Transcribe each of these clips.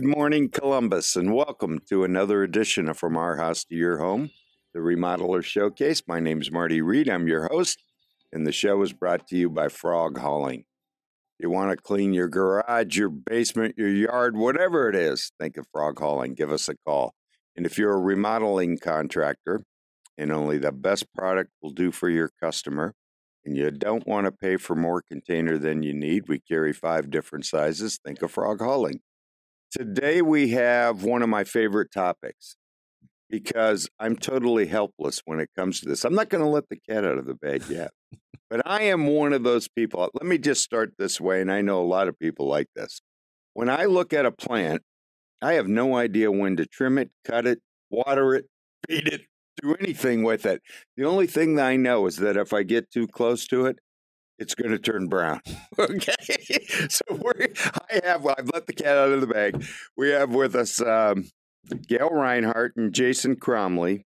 morning, Columbus, and welcome to another edition of From Our House to Your Home, the Remodeler Showcase. My name is Marty Reed. I'm your host, and the show is brought to you by Frog Hauling. You want to clean your garage, your basement, your yard, whatever it is, think of Frog Hauling. Give us a call. And if you're a remodeling contractor and only the best product will do for your customer, and you don't want to pay for more container than you need, we carry 5 different sizes. Think of Frog Hauling. Today we have one of my favorite topics because I'm totally helpless when it comes to this. I'm not going to let the cat out of the bag yet, but I am one of those people. Let me just start this way, and I know a lot of people like this. When I look at a plant, I have no idea when to trim it, cut it, water it, feed it, do anything with it. The only thing that I know is that if I get too close to it, it's going to turn brown. Okay. So I've let the cat out of the bag. We have with us Gail Reinhardt and Jason Cromley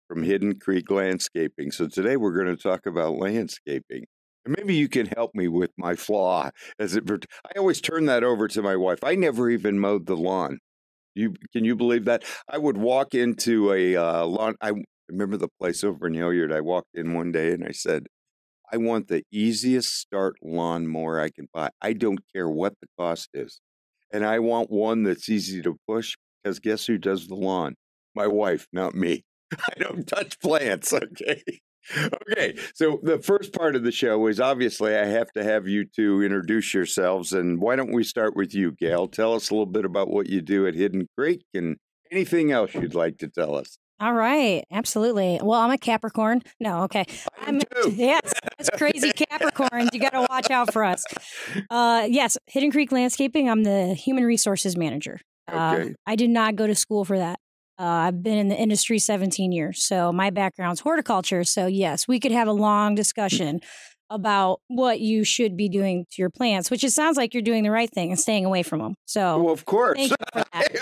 from Hidden Creek Landscaping. So today we're going to talk about landscaping. And maybe you can help me with my flaw. I always turn that over to my wife. I never even mowed the lawn. Can you believe that? I would walk into a lawn. I remember the place over in Hilliard. I walked in one day and I said, I want the easiest start lawnmower I can buy. I don't care what the cost is. And I want one that's easy to push because guess who does the lawn? My wife, not me. I don't touch plants, okay? Okay, so the first part of the show is obviously I have to have you two introduce yourselves. And why don't we start with you, Gail? Tell us a little bit about what you do at Hidden Creek and anything else you'd like to tell us. All right. Absolutely. Well, I'm a Capricorn. No, okay. I'm too. Yes, it's crazy Capricorns. You got to watch out for us. Yes, Hidden Creek Landscaping. I'm the human resources manager. Okay. I did not go to school for that. I've been in the industry 17 years. So my background's horticulture. So yes, we could have a long discussion about what you should be doing to your plants, which it sounds like you're doing the right thing and staying away from them. So, well, of course. Thank you for that.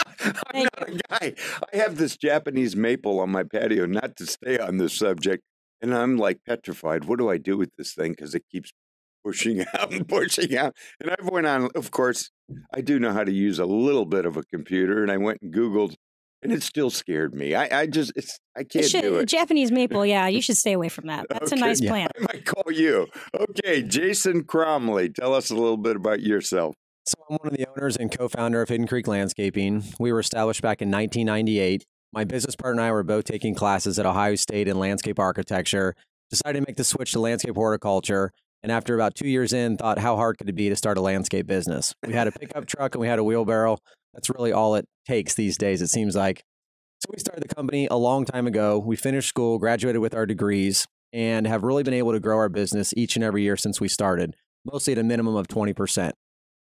I'm not a guy. I have this Japanese maple on my patio, not to stay on this subject, and I'm like petrified. What do I do with this thing? Because it keeps pushing out and pushing out. And I went on, of course, I do know how to use a little bit of a computer, and I went and Googled, and it still scared me. I can't do it. Japanese maple, yeah, you should stay away from that. That's a nice plant. I might call you. Okay, Jason Cromley, tell us a little bit about yourself. So I'm one of the owners and co-founder of Hidden Creek Landscaping. We were established back in 1998. My business partner and I were both taking classes at Ohio State in landscape architecture, decided to make the switch to landscape horticulture, and after about 2 years in, thought how hard could it be to start a landscape business? We had a pickup truck and we had a wheelbarrow. That's really all it takes these days, it seems like. So we started the company a long time ago. We finished school, graduated with our degrees, and have really been able to grow our business each and every year since we started, mostly at a minimum of 20%.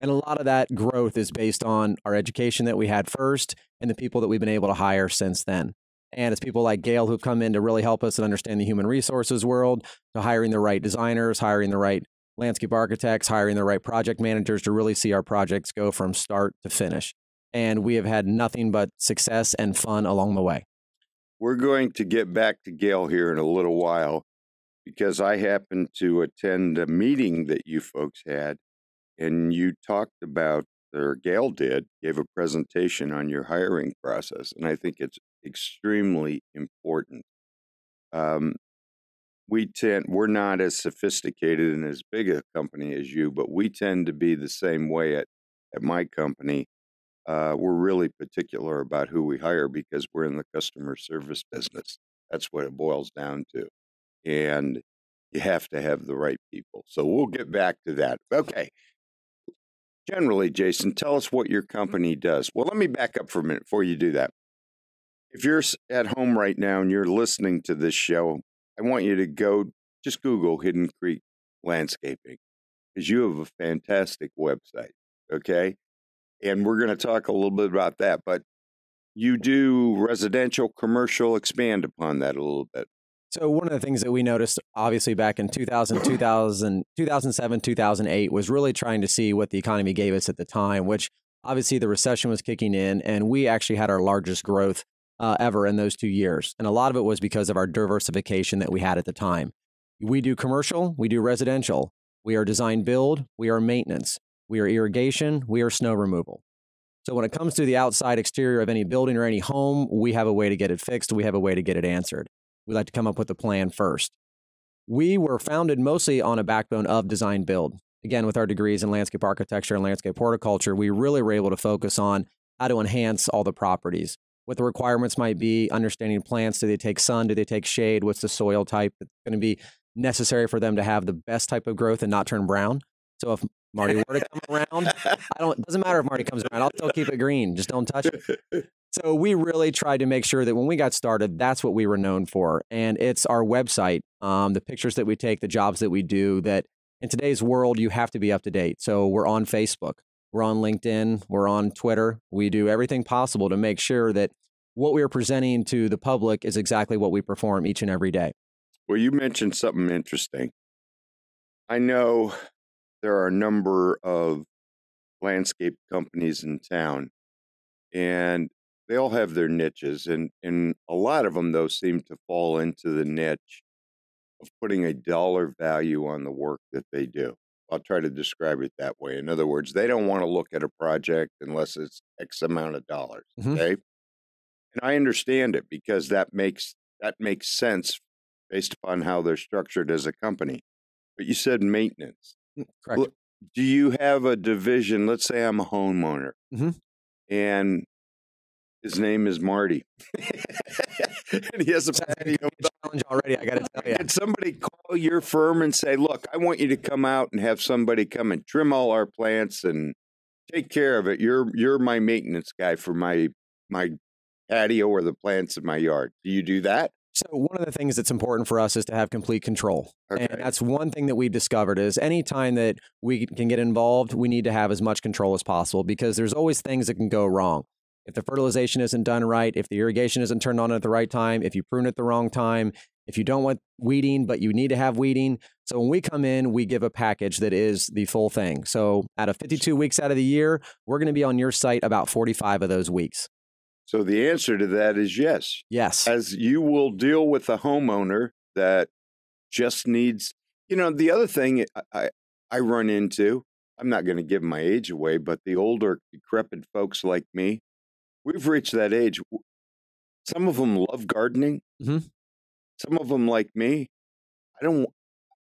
And a lot of that growth is based on our education that we had first and the people that we've been able to hire since then. And it's people like Gail who've come in to really help us and understand the human resources world, to hiring the right designers, hiring the right landscape architects, hiring the right project managers to really see our projects go from start to finish. And we have had nothing but success and fun along the way. We're going to get back to Gail here in a little while because I happened to attend a meeting that you folks had, and you talked about, or Gail gave a presentation on your hiring process, and I think it's extremely important. We're not as sophisticated and as big a company as you, but we tend to be the same way at my company. We're really particular about who we hire because we're in the customer service business. That's what it boils down to. And you have to have the right people. So we'll get back to that. Okay. Generally, Jason, tell us what your company does. Well, let me back up for a minute before you do that. If you're at home right now and you're listening to this show, I want you to just Google Hidden Creek Landscaping because you have a fantastic website. Okay. And we're going to talk a little bit about that, but you do residential, commercial, expand upon that a little bit. So one of the things that we noticed, obviously back in 2007, 2008, was really trying to see what the economy gave us at the time, which obviously the recession was kicking in, and we actually had our largest growth ever in those 2 years. And a lot of it was because of our diversification that we had at the time. We do commercial, we do residential, we are design build, we are maintenance. We are irrigation. We are snow removal. So when it comes to the outside exterior of any building or any home, we have a way to get it fixed. We have a way to get it answered. We like to come up with a plan first. We were founded mostly on a backbone of design build. Again, with our degrees in landscape architecture and landscape horticulture, we really were able to focus on how to enhance all the properties, what the requirements might be, understanding plants. Do they take sun? Do they take shade? What's the soil type that's going to be necessary for them to have the best type of growth and not turn brown? So if Marty were to come around, it doesn't matter if Marty comes around, I'll still keep it green. Just don't touch it. So we really tried to make sure that when we got started, that's what we were known for. And it's our website, the pictures that we take, the jobs that we do, that in today's world, you have to be up to date. So we're on Facebook, we're on LinkedIn, we're on Twitter. We do everything possible to make sure that what we are presenting to the public is exactly what we perform each and every day. Well, you mentioned something interesting. I know there are a number of landscape companies in town, and they all have their niches, and a lot of them, though, seem to fall into the niche of putting a dollar value on the work that they do. I'll try to describe it that way. In other words, they don't want to look at a project unless it's X amount of dollars, okay? And I understand it because that makes sense based upon how they're structured as a company. But you said maintenance. Correct. Do you have a division? Let's say I'm a homeowner, and his name is Marty, and he has a patio. Challenge already, I got to tell you. Did somebody call your firm and say, "Look, I want you to come out and have somebody come and trim all our plants and take care of it. You're my maintenance guy for my patio or the plants in my yard." Do you do that? So one of the things that's important for us is to have complete control. Okay. And that's one thing that we discovered is anytime that we can get involved, we need to have as much control as possible because there's always things that can go wrong. If the fertilization isn't done right, if the irrigation isn't turned on at the right time, if you prune at the wrong time, if you don't want weeding, but you need to have weeding. So when we come in, we give a package that is the full thing. So out of 52 weeks out of the year, we're going to be on your site about 45 of those weeks. So the answer to that is yes. Yes. As you will deal with a homeowner that just needs, the other thing I run into, I'm not going to give my age away, but the older, decrepit folks like me, we've reached that age. Some of them love gardening. Some of them, like me,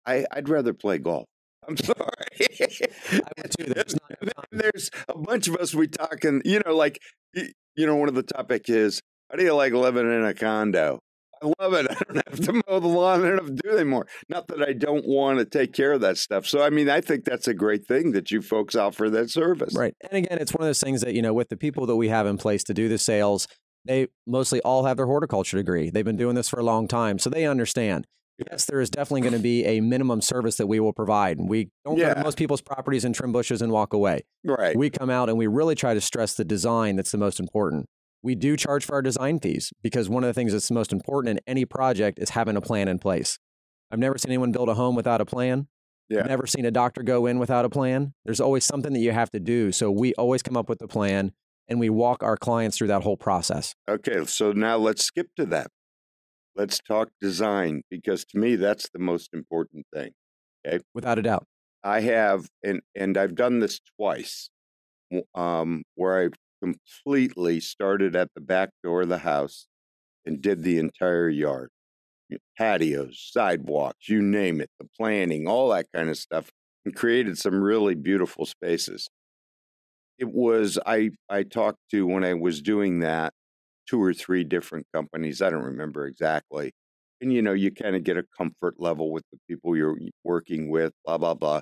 I'd rather play golf. I'm sorry. I would too. There's a bunch of us, we talking, one of the topic is, how do you like living in a condo? I love it. I don't have to mow the lawn. I don't have to do anymore. Not that I don't want to take care of that stuff. So, I think that's a great thing that you folks offer that service. Right. And again, it's one of those things that, with the people that we have in place to do the sales, they mostly all have their horticulture degree. They've been doing this for a long time. So they understand. Yes, there is definitely going to be a minimum service that we will provide. We don't go to most people's properties and trim bushes and walk away. Right. We come out and we really try to stress the design that's the most important. We do charge for our design fees because one of the things that's the most important in any project is having a plan in place. I've never seen anyone build a home without a plan. I've never seen a doctor go in without a plan. There's always something that you have to do. So we always come up with a plan and we walk our clients through that whole process. Okay, so now let's skip to that. Let's talk design because to me, that's the most important thing. Okay. Without a doubt. I have, and I've done this twice, where I completely started at the back door of the house and did the entire yard. Patios, sidewalks, you name it, the planning, all that kind of stuff, and created some really beautiful spaces. I talked to, when I was doing that, 2 or 3 different companies. I don't remember exactly. And, you kind of get a comfort level with the people you're working with, blah, blah, blah.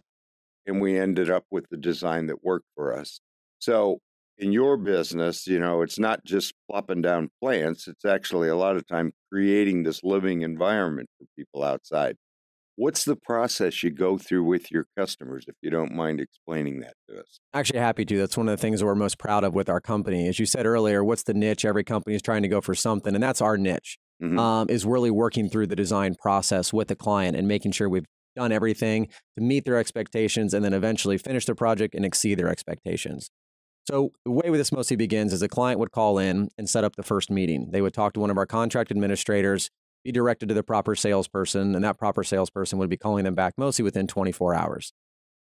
And we ended up with the design that worked for us. So in your business, it's not just plopping down plants. It's actually a lot of time creating this living environment for people outside. What's the process you go through with your customers, if you don't mind explaining that to us? Actually, happy to. That's one of the things that we're most proud of with our company. As you said earlier, what's the niche? Every company is trying to go for something, and that's our niche, is really working through the design process with the client and making sure we've done everything to meet their expectations and then eventually finish the project and exceed their expectations. So the way this mostly begins is a client would call in and set up the first meeting. They would talk to one of our contract administrators, be directed to the proper salesperson, and that proper salesperson would be calling them back mostly within 24 hours.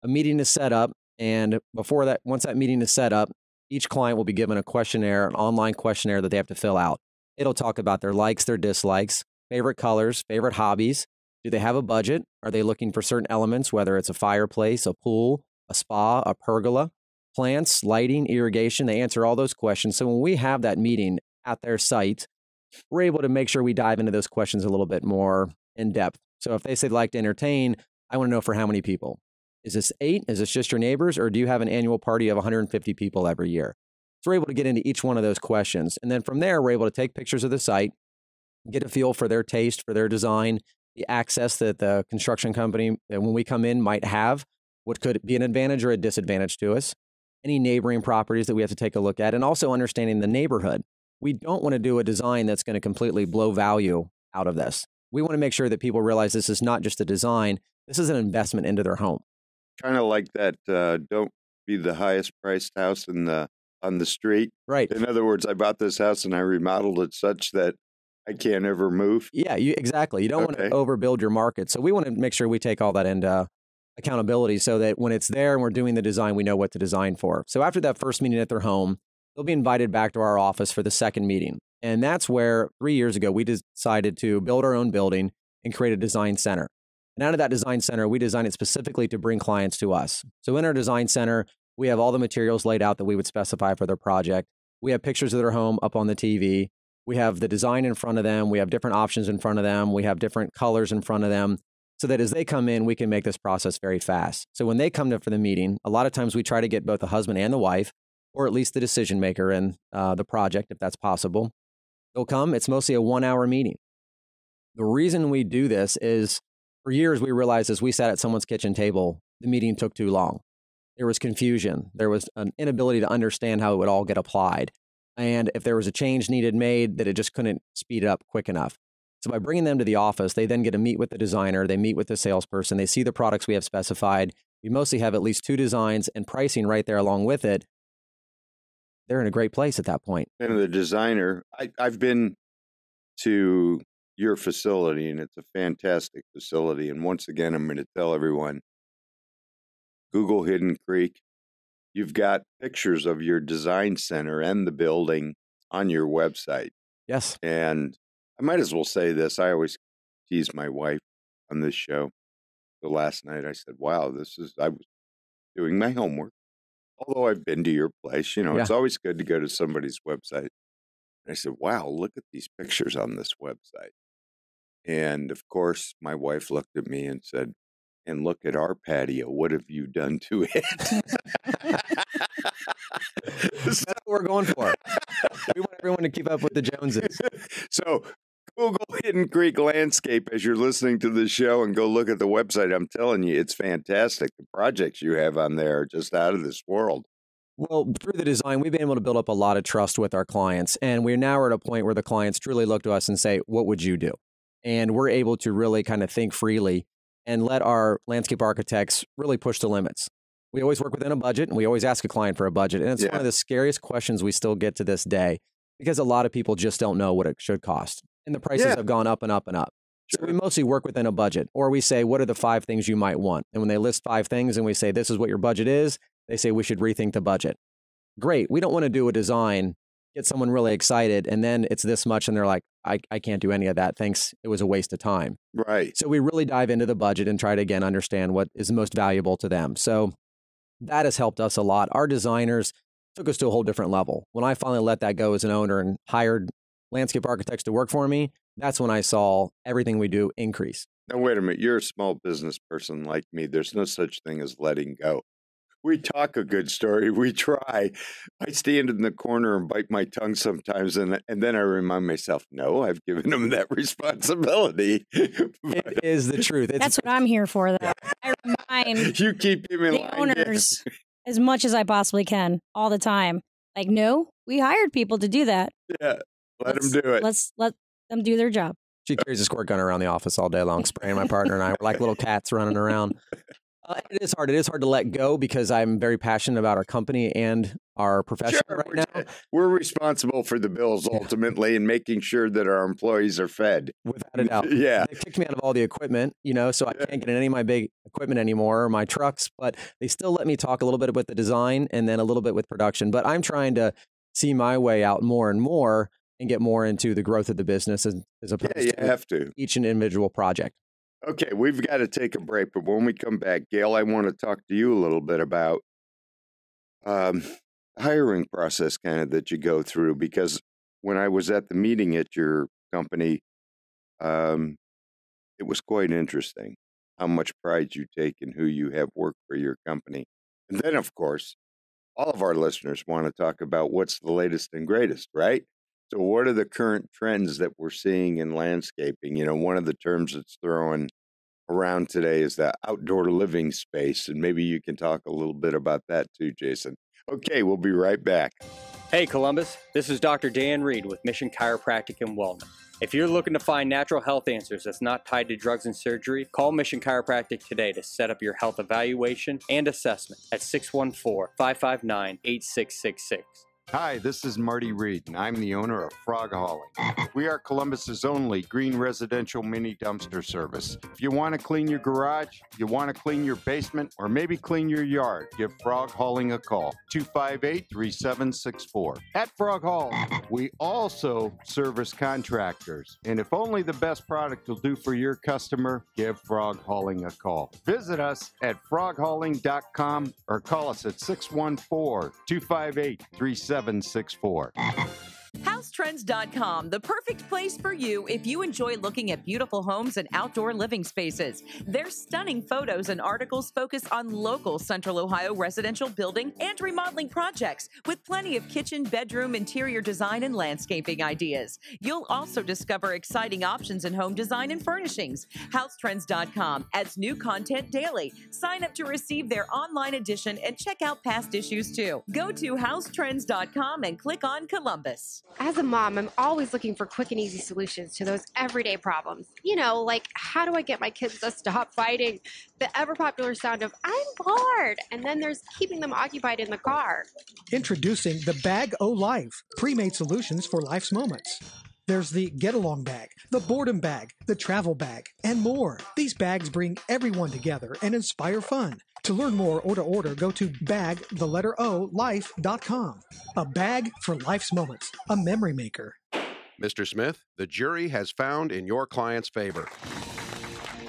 A meeting is set up, and before that, once that meeting is set up, each client will be given a questionnaire, an online questionnaire that they have to fill out. It'll talk about their likes, their dislikes, favorite colors, favorite hobbies. Do they have a budget? Are they looking for certain elements, whether it's a fireplace, a pool, a spa, a pergola, plants, lighting, irrigation? They answer all those questions. So when we have that meeting at their site, we're able to make sure we dive into those questions a little bit more in depth. So if they say they'd like to entertain, I want to know for how many people. Is this 8? Is this just your neighbors? Or do you have an annual party of 150 people every year? So we're able to get into each one of those questions. And then from there, we're able to take pictures of the site, get a feel for their taste, for their design, the access that the construction company, when we come in, might have, what could be an advantage or a disadvantage to us, any neighboring properties that we have to take a look at, and also understanding the neighborhood. We don't want to do a design that's going to completely blow value out of this. We want to make sure that people realize this is not just a design, this is an investment into their home. Kind of like that, don't be the highest priced house on the street. Right. In other words, I bought this house and I remodeled it such that I can't ever move. Yeah, exactly. You don't want to overbuild your market. So we want to make sure we take all that into accountability so that when it's there and we're doing the design, we know what to design for. So after that first meeting at their home, they'll be invited back to our office for the second meeting. And that's where 3 years ago, we decided to build our own building and create a design center. And out of that design center, we designed it specifically to bring clients to us. So in our design center, we have all the materials laid out that we would specify for their project. We have pictures of their home up on the TV. We have the design in front of them. We have different options in front of them. We have different colors in front of them so that as they come in, we can make this process very fast. So when they come for the meeting, a lot of times we try to get both the husband and the wife, or at least the decision maker in the project, if that's possible. They'll come. It's mostly a 1-hour meeting. The reason we do this is for years, we realized as we sat at someone's kitchen table, the meeting took too long. There was confusion. There was an inability to understand how it would all get applied. And if there was a change needed made, that it just couldn't speed it up quick enough. So by bringing them to the office, they then get to meet with the designer. They meet with the salesperson. They see the products we have specified. We mostly have at least 2 designs and pricing right there along with it. They're in a great place at that point. And the designer, I've been to your facility, and it's a fantastic facility. And once again, I'm going to tell everyone, Google Hidden Creek. You've got pictures of your design center and the building on your website. Yes. And I might as well say this. I always tease my wife on this show. So last night I said, wow, I was doing my homework. Although I've been to your place, It's always good to go to somebody's website. And I said, wow, look at these pictures on this website. And of course, my wife looked at me and said, and look at our patio. What have you done to it? That's what we're going for. We want everyone to keep up with the Joneses. So Google Hidden Creek Landscape as you're listening to the show and go look at the website. I'm telling you, it's fantastic. The projects you have on there are just out of this world. Well, through the design, we've been able to build up a lot of trust with our clients. And we're now at a point where the clients truly look to us and say, what would you do? And we're able to really kind of think freely and let our landscape architects really push the limits. We always work within a budget, and we always ask a client for a budget. And it's one of the scariest questions we still get to this day because a lot of people just don't know what it should cost. And the prices have gone up and up and up. Sure. So we mostly work within a budget, or we say, what are the 5 things you might want? And when they list 5 things and we say, this is what your budget is, they say we should rethink the budget. Great. We don't want to do a design, get someone really excited, and then it's this much, and they're like, I can't do any of that. Thanks. It was a waste of time. Right. So we really dive into the budget and try to, again, understand what is most valuable to them. So that has helped us a lot. Our designers took us to a whole different level. When I finally let that go as an owner and hired landscape architects to work for me, that's when I saw everything we do increase. Now, wait a minute. You're a small business person like me. There's no such thing as letting go. We talk a good story. We try. I stand in the corner and bite my tongue sometimes, and then I remind myself, no, I've given them that responsibility. It is the truth. That's what I'm here for, though. I remind you keep him in the line, owners as much as I possibly can all the time. Like, no, we hired people to do that. Yeah, let them do it. Let's let them do their job. She carries a squirt gun around the office all day long, spraying my partner and I. We're like little cats running around. It is hard. It is hard to let go because I'm very passionate about our company and our profession right now. We're responsible for the bills ultimately and making sure that our employees are fed. Without a doubt. Yeah. They've kicked me out of all the equipment, so I can't get in any of my big equipment anymore or my trucks, but they still let me talk a little bit with the design and then a little bit with production. But I'm trying to see my way out more and more and get more into the growth of the business as opposed to each individual project. Okay, we've got to take a break, but when we come back, Gail, I want to talk to you a little bit about hiring process kind of that you go through, because when I was at the meeting at your company, it was quite interesting how much pride you take in who you have work for your company. And then, of course, all of our listeners want to talk about what's the latest and greatest, right? So what are the current trends that we're seeing in landscaping? One of the terms that's throwing around today is the outdoor living space. And maybe you can talk a little bit about that too, Jason. Okay, we'll be right back. Hey, Columbus. This is Dr. Dan Reed with Mission Chiropractic and Wellness. If you're looking to find natural health answers that's not tied to drugs and surgery, call Mission Chiropractic today to set up your health evaluation and assessment at 614-559-8666. Hi, this is Marty Reed, and I'm the owner of Frog Hauling. We are Columbus's only green residential mini dumpster service. If you want to clean your garage, you want to clean your basement, or maybe clean your yard, give Frog Hauling a call, 258-3764. At Frog Haul, we also service contractors, and if only the best product will do for your customer, give Frog Hauling a call. Visit us at froghauling.com or call us at 614-258-3764. HouseTrends.com, the perfect place for you if you enjoy looking at beautiful homes and outdoor living spaces. Their stunning photos and articles focus on local Central Ohio residential building and remodeling projects with plenty of kitchen, bedroom, interior design, and landscaping ideas. You'll also discover exciting options in home design and furnishings. HouseTrends.com adds new content daily. Sign up to receive their online edition and check out past issues too. Go to HouseTrends.com and click on Columbus. As a mom, I'm always looking for quick and easy solutions to those everyday problems. Like how do I get my kids to stop fighting? The ever popular sound of I'm bored, and then there's keeping them occupied in the car. Introducing the Bag O Life, pre-made solutions for life's moments. There's the Get Along Bag, the Boredom Bag, the Travel Bag, and more. These bags bring everyone together and inspire fun. To learn more or to order, go to life.com. A bag for life's moments, a memory maker. Mr. Smith, the jury has found in your client's favor.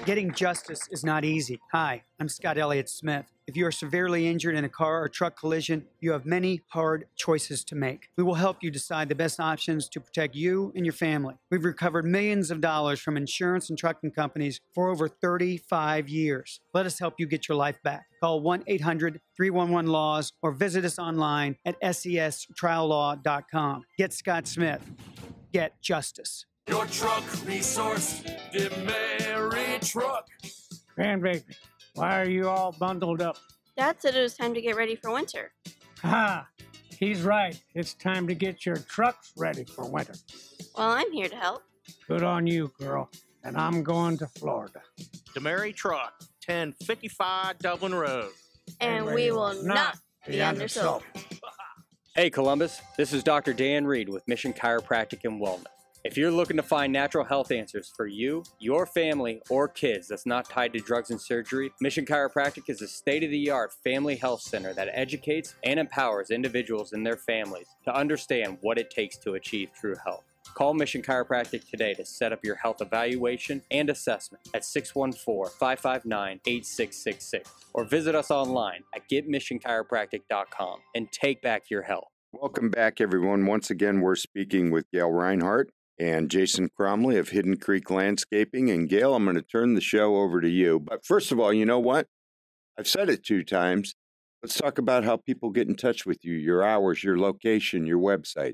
Getting justice is not easy. Hi, I'm Scott Elliott Smith. If you are severely injured in a car or truck collision, you have many hard choices to make. We will help you decide the best options to protect you and your family. We've recovered millions of dollars from insurance and trucking companies for over 35 years. Let us help you get your life back. Call 1-800-311-LAWS or visit us online at sestriallaw.com. Get Scott Smith. Get justice. Your truck resource, Demerit Truck. Grandbaby, why are you all bundled up? Dad said it was time to get ready for winter. Ha! He's right. It's time to get your trucks ready for winter. Well, I'm here to help. Good on you, girl. And I'm going to Florida. Demerit Truck, 1055 Dublin Road. And we will not be undersold. Hey, Columbus. This is Dr. Dan Reed with Mission Chiropractic and Wellness. If you're looking to find natural health answers for you, your family, or kids that's not tied to drugs and surgery, Mission Chiropractic is a state-of-the-art family health center that educates and empowers individuals and their families to understand what it takes to achieve true health. Call Mission Chiropractic today to set up your health evaluation and assessment at 614-559-8666 or visit us online at getmissionchiropractic.com and take back your health. Welcome back, everyone. Once again, we're speaking with Gail Reinhardt and Jason Cromley of Hidden Creek Landscaping. And Gail, I'm going to turn the show over to you. But first of all, you know what? I've said it 2 times. Let's talk about how people get in touch with you, your hours, your location, your website.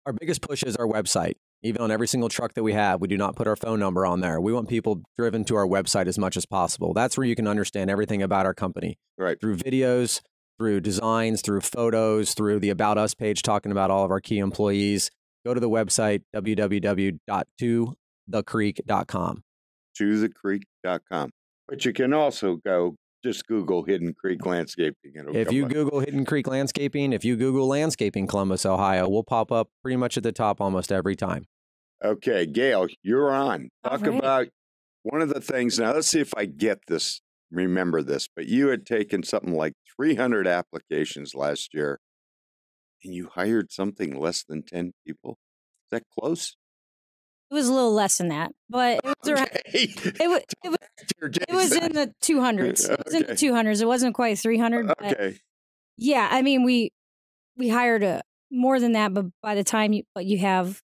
Our biggest push is our website. Even on every single truck that we have, we do not put our phone number on there. We want people driven to our website as much as possible. That's where you can understand everything about our company. Right. Through videos, through designs, through photos, through the About Us page talking about all of our key employees. Go to the website, www.tothecreek.com. tothecreek.com. But you can also go just Google Hidden Creek Landscaping. If you Google Hidden Creek Landscaping, if you Google Landscaping Columbus, Ohio, we'll pop up pretty much at the top almost every time. Okay, Gail, you're on. Talk about one of the things. Now, let's see if I get this, remember this, but you had taken something like 300 applications last year, and you hired something less than 10 people. Is that close? It was a little less than that, but it was around, it was in the 200s. It was in the 200s. It wasn't quite 300. But yeah, I mean, we hired more than that, but by the time you have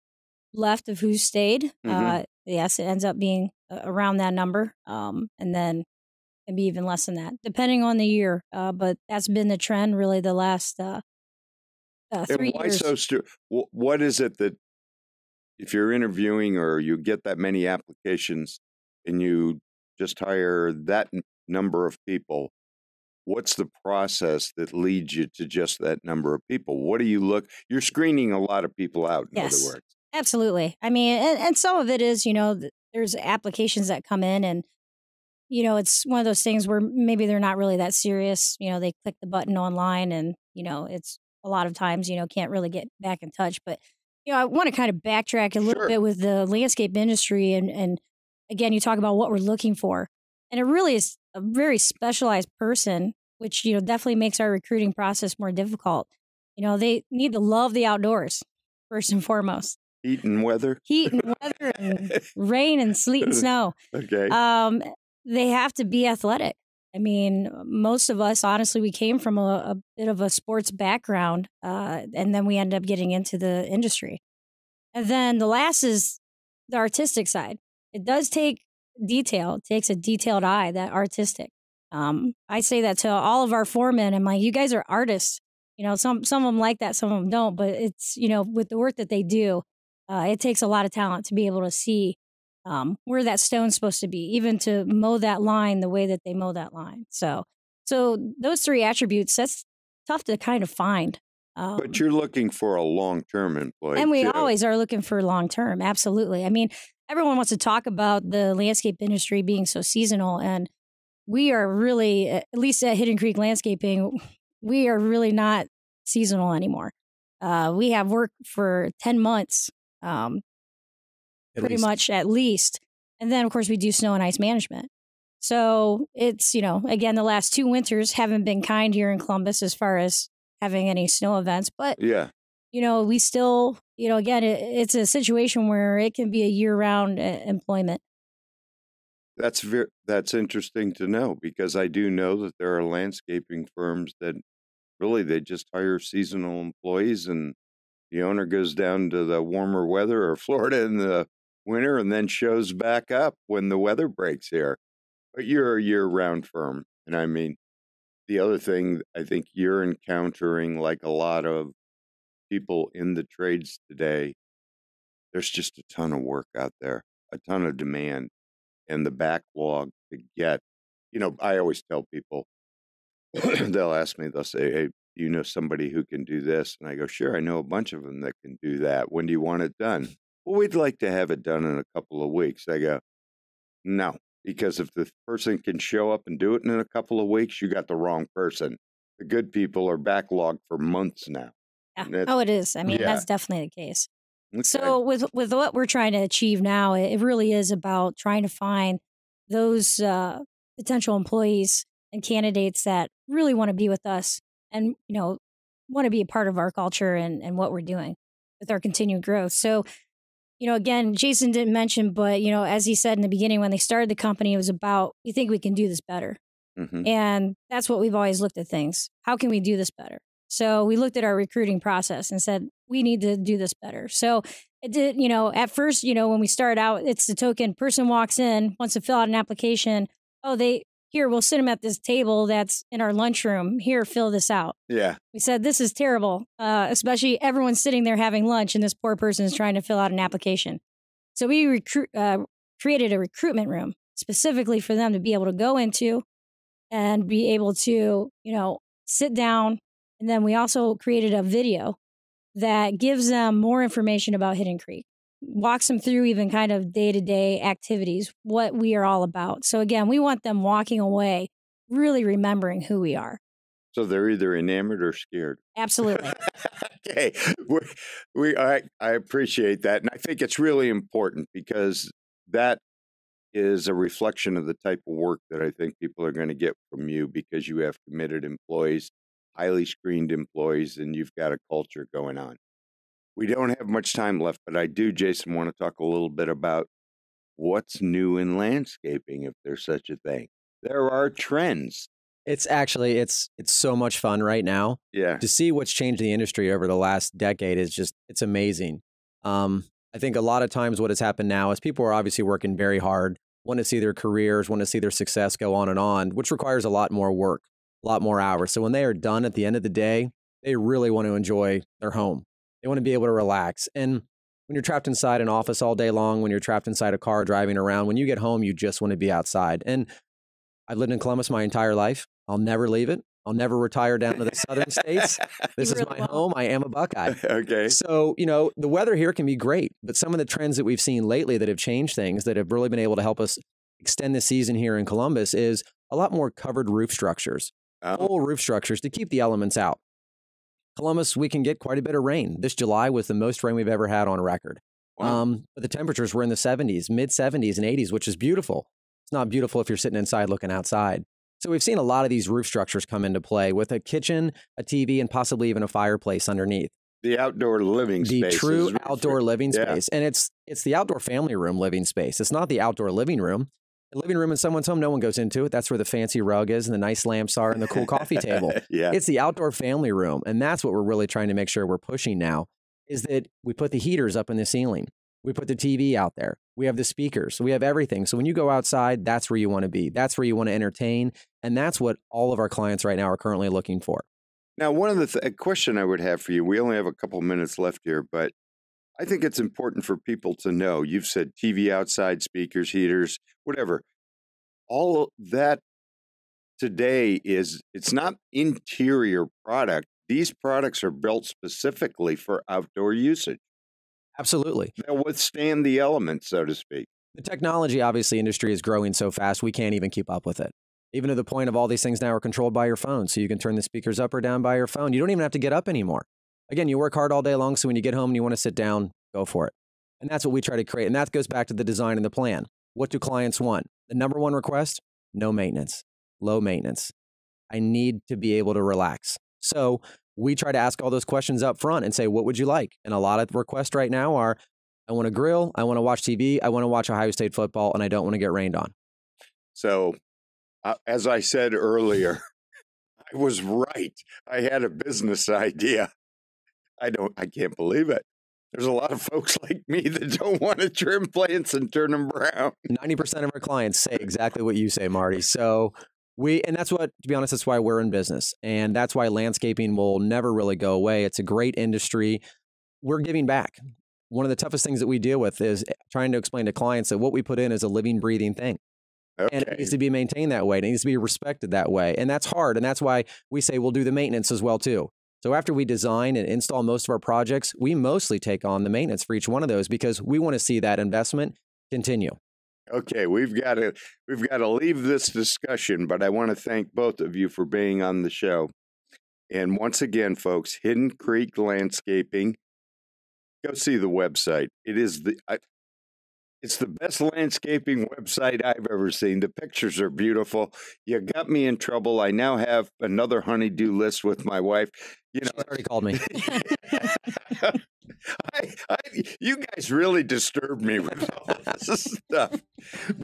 left of who stayed, yes, it ends up being around that number, and then can be even less than that, depending on the year. But that's been the trend really the last 3 years. What is it that, if you're interviewing or you get that many applications and you just hire that number of people, what's the process that leads you to just that number of people? What do you look? You're screening a lot of people out, in other words. Absolutely. I mean, and some of it is, there's applications that come in and, it's one of those things where maybe they're not really that serious. They click the button online and, it's a lot of times, can't really get back in touch. But I want to kind of backtrack a little bit with the landscape industry. And again, you talk about what we're looking for. And it really is a very specialized person, which, definitely makes our recruiting process more difficult. They need to love the outdoors, first and foremost. Heat and weather? Heat and weather and rain and sleet and snow. Okay. They have to be athletic. I mean, most of us, honestly, we came from a bit of a sports background, and then we ended up getting into the industry. And then the last is the artistic side. It does take detail. It takes a detailed eye, that artistic. I say that to all of our foremen. I'm like, you guys are artists. Some of them like that, some of them don't. But it's, with the work that they do, it takes a lot of talent to be able to see where that stone's supposed to be, even to mow that line the way that they mow that line. So those three attributes, that's tough to kind of find. But you're looking for a long-term employee. And we always are looking for long-term. Absolutely. I mean, everyone wants to talk about the landscape industry being so seasonal. And we are really, at least at Hidden Creek Landscaping, we are really not seasonal anymore. We have work for 10 months. Pretty much at least. And then, of course, we do snow and ice management. So it's, again, the last 2 winters haven't been kind here in Columbus as far as having any snow events. But, we still, again, it's a situation where it can be a year-round employment. That's interesting to know, because I do know that there are landscaping firms that really, they just hire seasonal employees, and the owner goes down to the warmer weather or Florida in the winter and then shows back up when the weather breaks here. But you're a year-round firm. And I mean, the other thing I think you're encountering, like a lot of people in the trades today, there's just a ton of work out there, a ton of demand, and the backlog to get, I always tell people, they'll ask me, they'll say, hey, do you know somebody who can do this? And I go, sure, I know a bunch of them that can do that. When do you want it done? Well, we'd like to have it done in a couple of weeks. I go, no, because if the person can show up and do it in a couple of weeks, you got the wrong person. The good people are backlogged for months now. Yeah. Oh, it is. I mean, that's definitely the case. Okay. So with what we're trying to achieve now, it really is about trying to find those potential employees and candidates that really want to be with us and, want to be a part of our culture and what we're doing with our continued growth. So, again, Jason didn't mention, but, as he said in the beginning, when they started the company, it was about, we think we can do this better. Mm-hmm. And that's what we've always looked at things. How can we do this better? So we looked at our recruiting process and said, we need to do this better. So it did, at first, when we started out, it's the token person walks in, wants to fill out an application. Oh, we'll sit them at this table that's in our lunchroom. Here, fill this out. Yeah. We said, this is terrible, especially everyone's sitting there having lunch and this poor person is trying to fill out an application. So we created a recruitment room specifically for them to be able to go into and be able to, sit down. And then we also created a video that gives them more information about Hidden Creek, walks them through even kind of day-to-day activities, what we are all about. So again, we want them walking away really remembering who we are. So they're either enamored or scared. Absolutely. Okay. I appreciate that. And I think it's really important because that is a reflection of the type of work that I think people are going to get from you because you have committed employees, highly screened employees, and you've got a culture going on. We don't have much time left, but I do, Jason, want to talk a little bit about what's new in landscaping, if there's such a thing. There are trends. It's actually, it's so much fun right now. Yeah. To see what's changed the industry over the last decade is just, it's amazing. I think a lot of times what has happened now is people are obviously working very hard, want to see their careers, want to see their success go on, which requires a lot more work, a lot more hours. So when they are done at the end of the day, they really want to enjoy their home. They want to be able to relax. And when you're trapped inside an office all day long, when you're trapped inside a car driving around, when you get home, you just want to be outside. And I've lived in Columbus my entire life. I'll never leave it. I'll never retire down to the southern states. This is my home. I am a Buckeye. Okay. So, the weather here can be great, but some of the trends that we've seen lately that have changed things, that have really been able to help us extend the season here in Columbus, is a lot more covered roof structures, full roof structures to keep the elements out. Columbus, we can get quite a bit of rain. This July was the most rain we've ever had on record. Wow. But the temperatures were in the 70s, mid 70s and 80s, which is beautiful. It's not beautiful if you're sitting inside looking outside. So we've seen a lot of these roof structures come into play with a kitchen, a TV, and possibly even a fireplace underneath. The outdoor living space. The true outdoor living space. And it's the outdoor family room living space. It's not the outdoor living room. The living room in someone's home, no one goes into it. That's where the fancy rug is and the nice lamps are and the cool coffee table. Yeah. It's the outdoor family room. And that's what we're really trying to make sure we're pushing now, is that we put the heaters up in the ceiling. We put the TV out there. We have the speakers. We have everything. So when you go outside, that's where you want to be. That's where you want to entertain. And that's what all of our clients right now are currently looking for. Now, one of the question I would have for you, we only have a couple minutes left here, but I think it's important for people to know. You've said TV outside, speakers, heaters, whatever. All that today it's not interior product. These products are built specifically for outdoor usage. Absolutely. They'll withstand the elements, so to speak. The technology, obviously, industry is growing so fast, we can't even keep up with it. Even to the point of all these things now are controlled by your phone. So you can turn the speakers up or down by your phone. You don't even have to get up anymore. Again, you work hard all day long. So when you get home and you want to sit down, go for it. And that's what we try to create. And that goes back to the design and the plan. What do clients want? The number one request, no maintenance, low maintenance. I need to be able to relax. So we try to ask all those questions up front and say, what would you like? And a lot of requests right now are, I want to grill, I want to watch TV, I want to watch Ohio State football, and I don't want to get rained on. So, as I said earlier, I was right. I had a business idea. I can't believe it. There's a lot of folks like me that don't want to trim plants and turn them brown. 90% of our clients say exactly what you say, Marty. So and that's what, to be honest, that's why we're in business. And that's why landscaping will never really go away. It's a great industry. We're giving back. One of the toughest things that we deal with is trying to explain to clients that what we put in is a living, breathing thing. Okay. And it needs to be maintained that way. It needs to be respected that way. And that's hard. And that's why we say we'll do the maintenance as well, too. So after we design and install most of our projects, we mostly take on the maintenance for each one of those because we want to see that investment continue. Okay, we've got to leave this discussion, but I want to thank both of you for being on the show. And once again, folks, Hidden Creek Landscaping. Go see the website. It's the best landscaping website I've ever seen. The pictures are beautiful. You got me in trouble. I now have another honey-do list with my wife. She's already called me. You guys really disturbed me with all this stuff.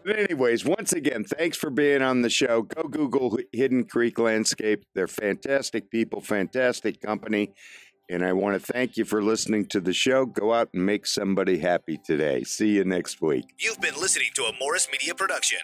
But anyways, once again, thanks for being on the show. Go Google Hidden Creek Landscape. They're fantastic people, fantastic company. And I want to thank you for listening to the show. Go out and make somebody happy today. See you next week. You've been listening to a Morris Media production.